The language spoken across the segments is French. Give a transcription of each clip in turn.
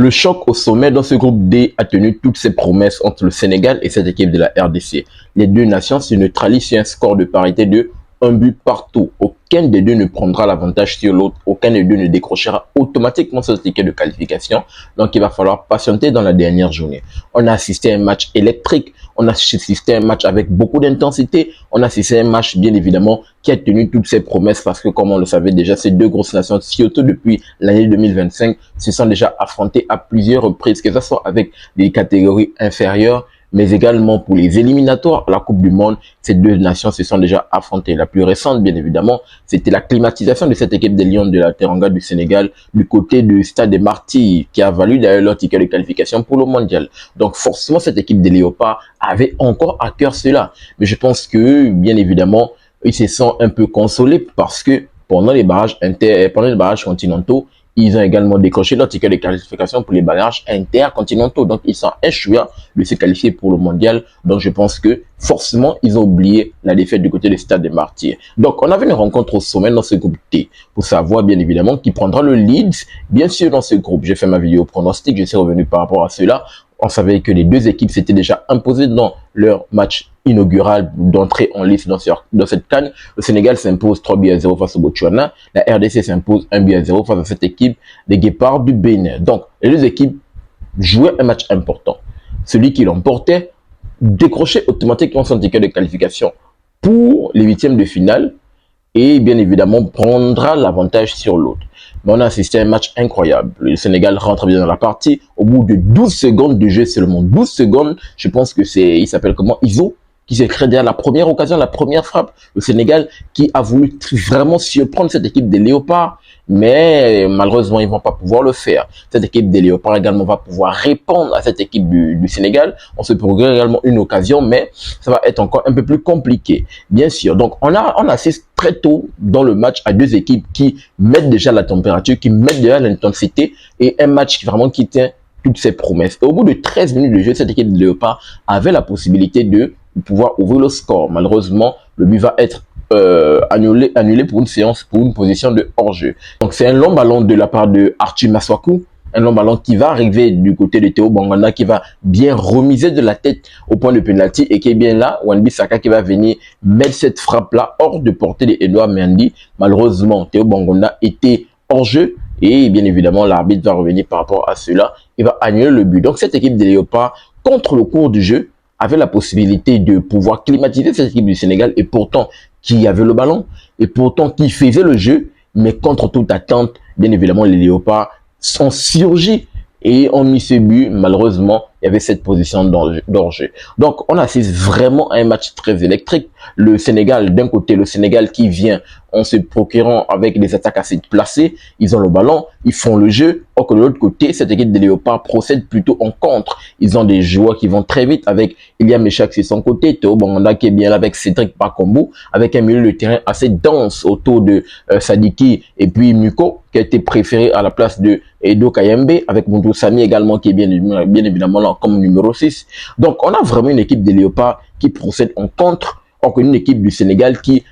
Le choc au sommet dans ce groupe D a tenu toutes ses promesses entre le Sénégal et cette équipe de la RDC. Les deux nations se neutralisent sur un score de parité de 1 but partout. Aucun des deux ne prendra l'avantage sur l'autre. Aucun des deux ne décrochera automatiquement ce ticket de qualification. Donc, il va falloir patienter dans la dernière journée. On a assisté à un match électrique. On a assisté à un match avec beaucoup d'intensité. On a assisté à un match, bien évidemment, qui a tenu toutes ses promesses parce que, comme on le savait déjà, ces deux grosses nations, surtout depuis l'année 2025, se sont déjà affrontées à plusieurs reprises, que ce soit avec des catégories inférieures, mais également pour les éliminatoires à la Coupe du Monde, ces deux nations se sont déjà affrontées. La plus récente, bien évidemment, c'était la climatisation de cette équipe des Lions de la Teranga du Sénégal du côté du Stade des Martyrs, qui a valu d'ailleurs leur ticket de qualification pour le mondial. Donc forcément, cette équipe des Léopards avait encore à cœur cela. Mais je pense que, bien évidemment, ils se sont un peu consolés parce que pendant les barrages continentaux, ils ont également décroché leur ticket de qualification pour les barrages intercontinentaux. Donc, ils sont échoués de se qualifier pour le mondial. Donc, je pense que forcément, ils ont oublié la défaite du côté du Stade des Martyrs. Donc, on avait une rencontre au sommet dans ce groupe T pour savoir, bien évidemment, qui prendra le lead. Bien sûr, dans ce groupe, j'ai fait ma vidéo pronostic. Je suis revenu par rapport à cela. On savait que les deux équipes s'étaient déjà imposées dans leur match inaugural d'entrée en liste dans cette CAN. Le Sénégal s'impose 3-0 face au Botswana. La RDC s'impose 1-0 face à cette équipe des Guépards du Bénin. Donc, les deux équipes jouaient un match important. Celui qui l'emportait décrochait automatiquement son ticket de qualification pour les huitièmes de finale et bien évidemment prendra l'avantage sur l'autre. Mais on a assisté à un match incroyable. Le Sénégal rentre bien dans la partie. Au bout de 12 secondes de jeu seulement, 12 secondes, je pense que il s'appelle comment, Iso, qui s'est créé derrière la première occasion, la première frappe. Le Sénégal qui a voulu vraiment surprendre cette équipe des Léopards, mais malheureusement, ils vont pas pouvoir le faire. Cette équipe des Léopards également va pouvoir répondre à cette équipe du Sénégal. On se procure également une occasion, mais ça va être encore un peu plus compliqué, bien sûr. Donc, on assiste très tôt dans le match à deux équipes qui mettent déjà la température, qui mettent déjà l'intensité, et un match qui vraiment qui tient toutes ses promesses. Et au bout de 13 minutes de jeu, cette équipe de Léopards avait la possibilité de pouvoir ouvrir le score. Malheureusement, le but va être annulé pour une position de hors-jeu. Donc c'est un long ballon de la part de Arthur Maswaku, un long ballon qui va arriver du côté de Théo Bonganda, qui va bien remiser de la tête au point de pénalty et qui est bien là, Wan-Bissaka qui va venir mettre cette frappe-là hors de portée d'Edouard Mendy. Malheureusement, Théo Bonganda était hors-jeu et bien évidemment l'arbitre va revenir par rapport à cela, il va annuler le but. Donc cette équipe des Léopards, contre le cours du jeu, avait la possibilité de pouvoir climatiser cette équipe du Sénégal et pourtant qui avait le ballon et pourtant qui faisait le jeu, mais contre toute attente, bien évidemment, les Léopards sont surgis et ont mis ce but. Malheureusement, il y avait cette position d'hors-jeu. Donc, on assiste vraiment à un match très électrique. Le Sénégal, d'un côté, le Sénégal qui vient en se procurant avec des attaques assez placées, ils ont le ballon, ils font le jeu. Or que de l'autre côté, cette équipe des Léopards procède plutôt en contre. Ils ont des joueurs qui vont très vite avec Ilia Meshak sur son côté, Théo Bonganda qui est bien là avec Cédric Bakambu, avec un milieu de terrain assez dense autour de Sadiki et puis Muko, qui a été préféré à la place de Edo Kayembe, avec Moundou Sami également qui est bien évidemment là comme numéro 6. Donc on a vraiment une équipe des Léopards qui procède en contre, or qu'une équipe du Sénégal qui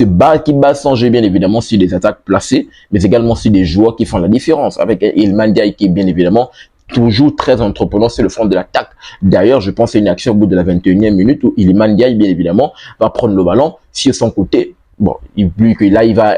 bat sans jeu bien évidemment sur des attaques placées, mais également sur des joueurs qui font la différence, avec Iliman Ndiaye qui est bien évidemment toujours très entreprenant sur le front de l'attaque. D'ailleurs, je pense à une action au bout de la 21e minute où Iliman Ndiaye, bien évidemment, va prendre le ballon sur son côté. Bon, vu que là, il va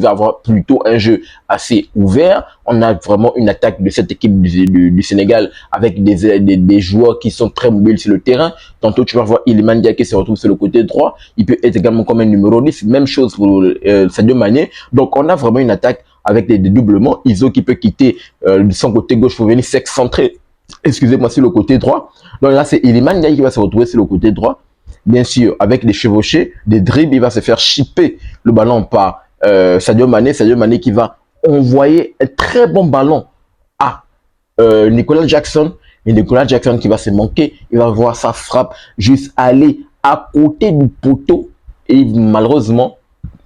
avoir plutôt un jeu assez ouvert. On a vraiment une attaque de cette équipe du Sénégal avec des joueurs qui sont très mobiles sur le terrain. Tantôt, tu vas voir Iliman Ndiaye qui se retrouve sur le côté droit. Il peut être également comme un numéro 10. Même chose pour Sadio Mané. Donc, on a vraiment une attaque avec des dédoublements. Iso qui peut quitter de son côté gauche pour venir s'excentrer, excusez-moi, sur le côté droit. Donc là, c'est Iliman Ndiaye qui va se retrouver sur le côté droit. Bien sûr, avec des chevauchés, des dribbles, il va se faire chipper le ballon par Sadio Mané. Sadio Mané qui va envoyer un très bon ballon à Nicolas Jackson. Et Nicolas Jackson qui va se manquer, il va voir sa frappe juste aller à côté du poteau. Et malheureusement,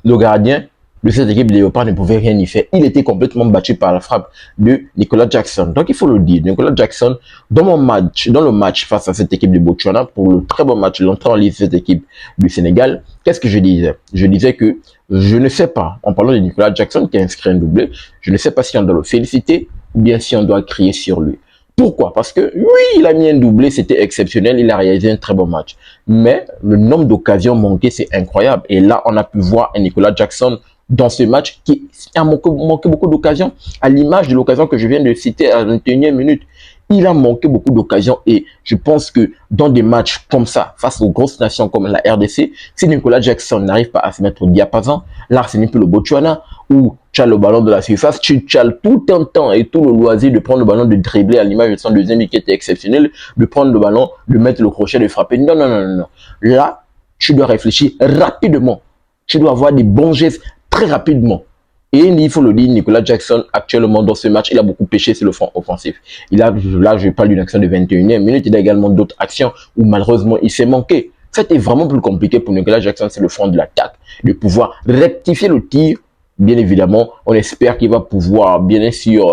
le gardien de cette équipe de Léopard ne pouvait rien y faire. Il était complètement battu par la frappe de Nicolas Jackson. Donc il faut le dire, Nicolas Jackson, dans le match face à cette équipe de Botswana, pour le très bon match, l'entrée en liste de cette équipe du Sénégal, qu'est-ce que je disais? Je disais que je ne sais pas, en parlant de Nicolas Jackson qui a inscrit un doublé, je ne sais pas si on doit le féliciter bien si on doit crier sur lui. Pourquoi? Parce que oui, il a mis un doublé, c'était exceptionnel, il a réalisé un très bon match. Mais le nombre d'occasions manquées, c'est incroyable. Et là, on a pu voir un Nicolas Jackson dans ce match qui a manqué beaucoup d'occasions, à l'image de l'occasion que je viens de citer à la 21e minute. Il a manqué beaucoup d'occasions et je pense que dans des matchs comme ça, face aux grosses nations comme la RDC, si Nicolas Jackson n'arrive pas à se mettre au diapason, là ce n'est plus le Botswana où tu as le ballon de la surface, tu as tout un temps et tout le loisir de prendre le ballon, de dribbler à l'image de son deuxième but qui était exceptionnel, de prendre le ballon, de mettre le crochet, de frapper. Non, non, non, non, non. Là, tu dois réfléchir rapidement. Tu dois avoir des bons gestes très rapidement. Et il faut le dire, Nicolas Jackson, actuellement dans ce match, il a beaucoup pêché sur le front offensif. Là, je parle d'une action de 21e minute, il a également d'autres actions où malheureusement il s'est manqué. C'était vraiment plus compliqué pour Nicolas Jackson, c'est le front de l'attaque, de pouvoir rectifier le tir. Bien évidemment, on espère qu'il va pouvoir, bien sûr,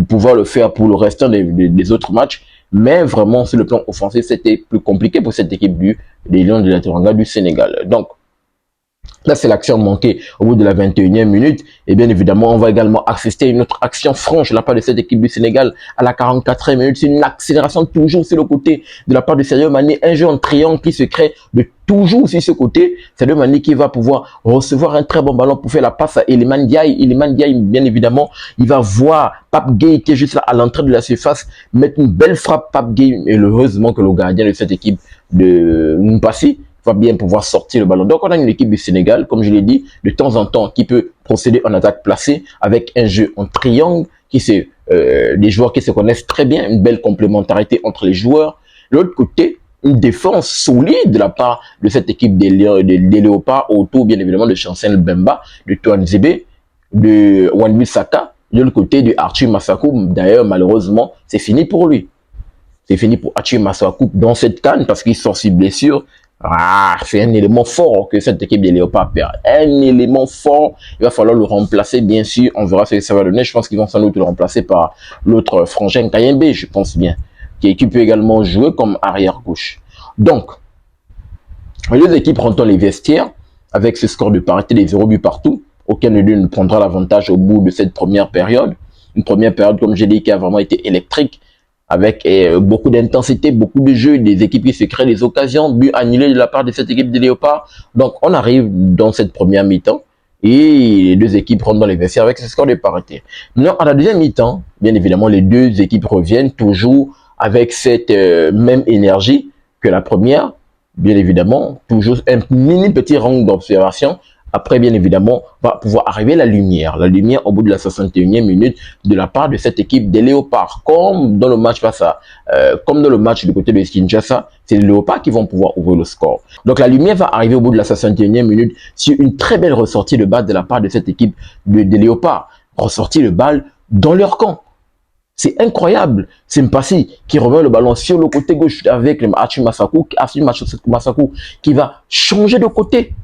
pouvoir le faire pour le restant des autres matchs. Mais vraiment, sur le plan offensif, c'était plus compliqué pour cette équipe des Lions de la Teranga du Sénégal. Donc, là, c'est l'action manquée au bout de la 21e minute. Et bien évidemment, on va également assister à une autre action franche de la part de cette équipe du Sénégal à la 44e minute. C'est une accélération toujours sur le côté de la part de Sadio Mané. Un jeu en triangle qui se crée de toujours sur ce côté. Sadio Mané qui va pouvoir recevoir un très bon ballon pour faire la passe à Iliman Ndiaye. Iliman Ndiaye, bien évidemment, il va voir Pape Gueye qui est juste là à l'entrée de la surface mettre une belle frappe. Pape Gueye, et heureusement que le gardien de cette équipe de Mpassi va bien pouvoir sortir le ballon. Donc, on a une équipe du Sénégal, comme je l'ai dit, de temps en temps, qui peut procéder en attaque placée avec un jeu en triangle, des joueurs qui se connaissent très bien, une belle complémentarité entre les joueurs. De l'autre côté, une défense solide de la part de cette équipe des Léopards, autour, bien évidemment, de Chancel Bemba, de Toan Zebe, de Wan-Bissaka, de l'autre côté, de Archie Massakou. D'ailleurs, malheureusement, c'est fini pour lui. C'est fini pour Archie Massakou dans cette CAN parce qu'il sort sur blessure. Ah, c'est un élément fort que cette équipe des Léopards perd. Un élément fort. Il va falloir le remplacer, bien sûr. On verra ce que ça va donner. Je pense qu'ils vont sans doute le remplacer par l'autre frangin Kayembe, je pense bien. Qui peut également jouer comme arrière-gauche. Donc, les deux équipes rentrent les vestiaires avec ce score de parité des 0 buts partout. Aucun de deux ne prendra l'avantage au bout de cette première période. Une première période, comme j'ai dit, qui a vraiment été électrique, avec beaucoup d'intensité, beaucoup de jeux, des équipes qui se créent des occasions, buts annulés de la part de cette équipe des Léopards. Donc, on arrive dans cette première mi-temps et les deux équipes rentrent dans les vestiaires avec ce score de parité. Maintenant, à la deuxième mi-temps, bien évidemment, les deux équipes reviennent toujours avec cette même énergie que la première. Bien évidemment, toujours un mini petit rang d'observation. Après, bien évidemment, va pouvoir arriver la lumière. La lumière au bout de la 61e minute de la part de cette équipe des Léopards. Comme dans le match face à, comme dans le match du côté de Kinshasa, c'est les Léopards qui vont pouvoir ouvrir le score. Donc la lumière va arriver au bout de la 61e minute sur une très belle ressortie de balle de la part de cette équipe des Léopards. Ressortie de balle dans leur camp. C'est incroyable. C'est Mpassi qui remet le ballon sur le côté gauche avec Archie Massakou qui va changer de côté.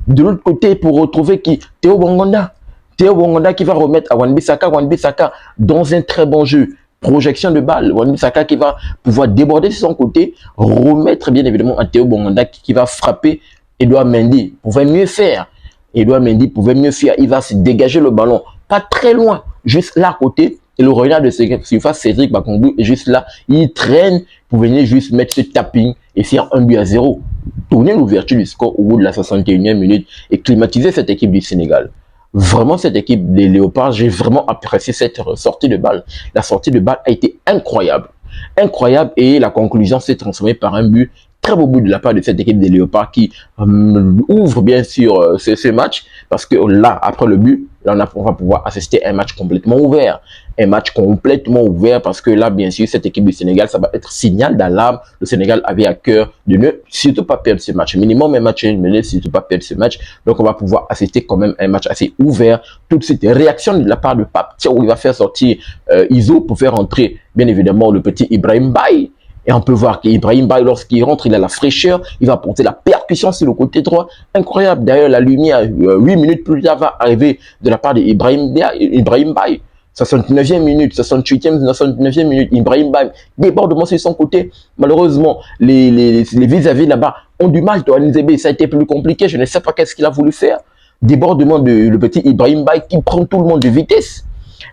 De l'autre côté, pour retrouver qui Théo Bongonda. Théo Bongonda qui va remettre à Wan-Bissaka. Wan-Bissaka dans un très bon jeu. Projection de balle. Wan-Bissaka qui va pouvoir déborder sur son côté. Remettre bien évidemment à Théo Bongonda qui va frapper Edouard Mendy. Pouvait mieux faire. Edouard Mendy pouvait mieux faire. Il va se dégager le ballon. Pas très loin. Juste là à côté. Et le regard de surface, Cédric Bakambu est juste là. Il traîne pour venir juste mettre ce tapping et faire 1-0. Tourner l'ouverture du score au bout de la 61e minute et climatiser cette équipe du Sénégal. Vraiment, cette équipe des Léopards, j'ai vraiment apprécié cette sortie de balle. La sortie de balle a été incroyable. Incroyable et la conclusion s'est transformée par un but. Très beau but de la part de cette équipe des Léopards qui ouvre bien sûr ce match parce que là, après le but, là, on va pouvoir assister à un match complètement ouvert. Un match complètement ouvert parce que là, bien sûr, cette équipe du Sénégal, ça va être signal d'alarme. Le Sénégal avait à cœur de ne surtout pas perdre ce match. Minimum un match, mais ne surtout pas perdre ce match. Donc, on va pouvoir assister quand même à un match assez ouvert. Toute cette réaction de la part de Pape Thiaw, où il va faire sortir Iso pour faire entrer, bien évidemment, le petit Ibrahim Baye. Et on peut voir qu'Ibrahim Baye, lorsqu'il rentre, il a la fraîcheur, il va porter la percussion sur le côté droit. Incroyable. D'ailleurs, la lumière, 8 minutes plus tard, va arriver de la part d'Ibrahim Baye. 69e minute, 68e, 69e minute, Ibrahim Baye, débordement sur son côté. Malheureusement, les vis-à-vis là-bas ont du mal. Ça a été plus compliqué. Je ne sais pas qu'est-ce qu'il a voulu faire. Débordement de le petit Ibrahim Baye qui prend tout le monde de vitesse.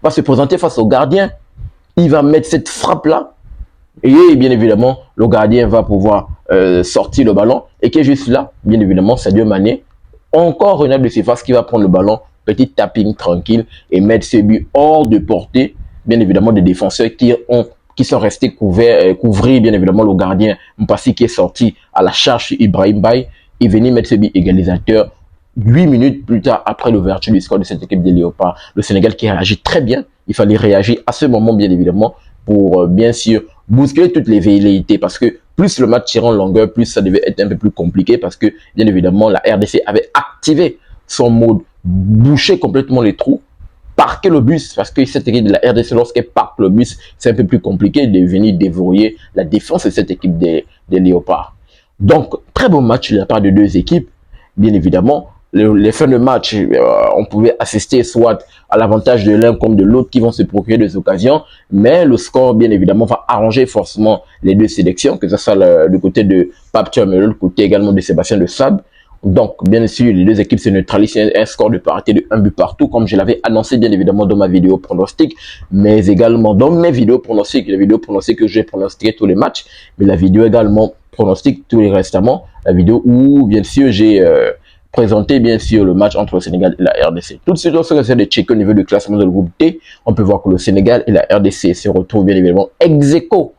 Va se présenter face au gardien. il va mettre cette frappe-là, et bien évidemment, le gardien va pouvoir sortir le ballon, et qui est juste là, bien évidemment, Sadio Mané, encore Renald de Cephas qui va prendre le ballon, petit tapping tranquille, et mettre ce but hors de portée, bien évidemment, des défenseurs qui sont restés couvrir, bien évidemment, le gardien Mpassi qui est sorti à la charge Ibrahim Baye, et venir mettre ce but égalisateur 8 minutes plus tard, après l'ouverture du score de cette équipe des Léopards. Le Sénégal qui réagit très bien. Il fallait réagir à ce moment, bien évidemment, pour bien sûr bousculer toutes les velléités, parce que plus le match tirait en longueur, plus ça devait être un peu plus compliqué, parce que bien évidemment la RDC avait activé son mode boucher complètement les trous, parquer le bus, parce que cette équipe de la RDC, lorsqu'elle parque le bus, c'est un peu plus compliqué de venir déverrouiller la défense de cette équipe des Léopards. Donc très bon match de la part de deux équipes, bien évidemment. Les fins de match, on pouvait assister soit à l'avantage de l'un comme de l'autre qui vont se procurer des occasions, mais le score, bien évidemment, va arranger forcément les deux sélections, que ce soit du côté de Pape Thiam et le côté également de Sébastien de Sab. Donc, bien sûr, les deux équipes se neutralisent, un score de parité de 1 but partout, comme je l'avais annoncé bien évidemment dans ma vidéo pronostic, mais également dans mes vidéos pronostiques, les vidéos pronostiques que j'ai pronostiqué tous les matchs, mais la vidéo également pronostique tous les restamment, la vidéo où, bien sûr, j'ai présenter bien sûr le match entre le Sénégal et la RDC. Tout de suite, lorsque on essaie de checker au niveau du classement de le groupe T, on peut voir que le Sénégal et la RDC se retrouvent bien évidemment ex-aequo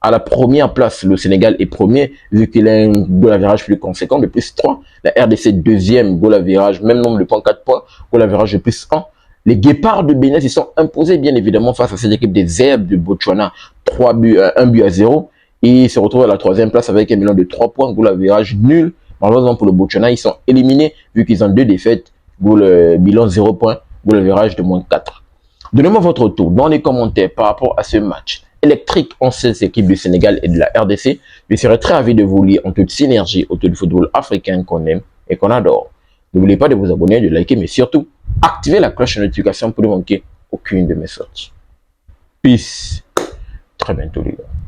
à la première place. Le Sénégal est premier, vu qu'il a un goal average plus conséquent de plus 3. La RDC deuxième, goal average, même nombre de points, 4 points, goal average de plus 1. Les Guépards de Bénin se sont imposés bien évidemment face à cette équipe des Herbes de Botswana, 1 but à 0. Et ils se retrouvent à la troisième place avec un bilan de 3 points, goal average nul. Malheureusement pour le Botswana, ils sont éliminés vu qu'ils ont 2 défaites, bilan 0 points, goal average de moins 4. Donnez-moi votre retour dans les commentaires par rapport à ce match électrique en ces équipes du Sénégal et de la RDC. Je serais très ravi de vous lire en toute synergie autour du football africain qu'on aime et qu'on adore. N'oubliez pas de vous abonner, de liker, mais surtout, activez la cloche de notification pour ne manquer aucune de mes sorties. Peace. Très bientôt les gars.